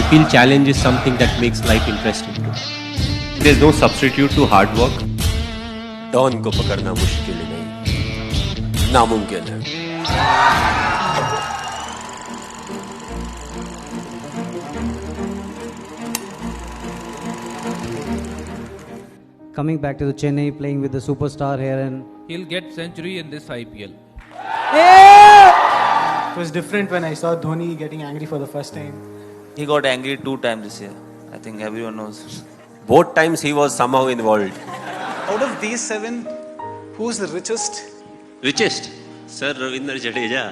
feel challenge is something that makes life interesting too. There's no substitute to hard work. Don को पकड़ना मुश्किल नहीं, नामुमकिन है। Coming back to the Chennai, playing with the superstar here, and He'll get century in this IPL. It was different when I saw Dhoni getting angry for the first time. He got angry 2 times this year. I think everyone knows. Both times he was somehow involved. Out of these 7, who's the richest? Richest? Sir Ravindra Jadeja.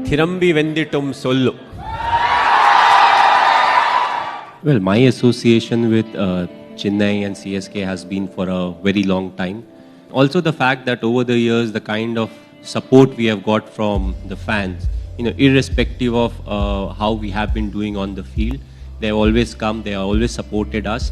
Thirambi Venditum Sollu. Well, my association with Chennai and CSK has been for a very long time. Also the fact that over the years, the kind of support we have got from the fans, irrespective of how we have been doing on the field, they have always come, they have always supported us.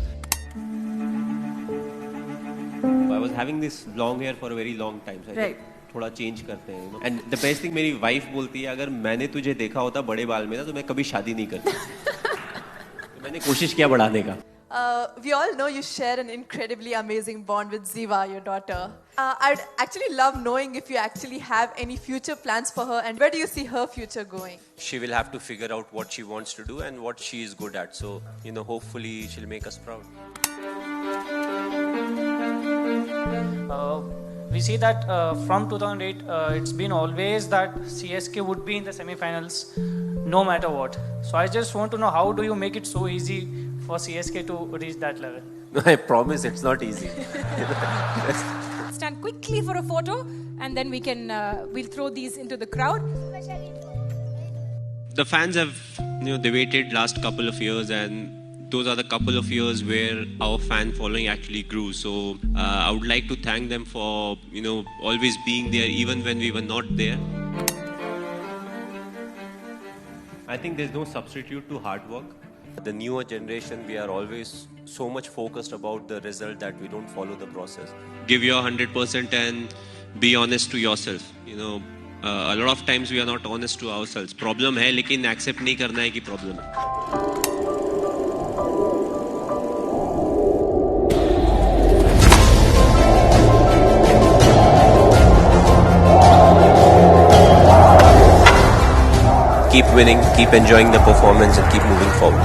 I was having this long hair for a very long time. So I थोड़ा change करते हैं. And the best thing, मेरी wife बोलती है, अगर मैंने तुझे देखा होता बड़े बाल में ना तो मैं कभी शादी नहीं करती. तो मैंने कोशिश किया बढ़ाने का. We all know you share an incredibly amazing bond with Ziva, your daughter. I'd actually love knowing if you actually have any future plans for her and where do you see her future going? She will have to figure out what she wants to do and what she is good at. So, hopefully she'll make us proud. We see that from 2008, it's been always that CSK would be in the semi-finals no matter what. So I just want to know, how do you make it so easy for CSK to reach that level? I promise it's not easy. Stand quickly for a photo and then we'll throw these into the crowd. The fans have, they waited last couple of years, and those are the couple of years where our fan following actually grew. So I would like to thank them for, always being there even when we were not there. I think there's no substitute to hard work. The newer generation, we are always so much focused about the result that we don't follow the process. Give your 100% and be honest to yourself. A lot of times we are not honest to ourselves. Problem है, लेकिन accept नहीं करना है कि problem है. Keep winning, keep enjoying the performance and keep moving forward.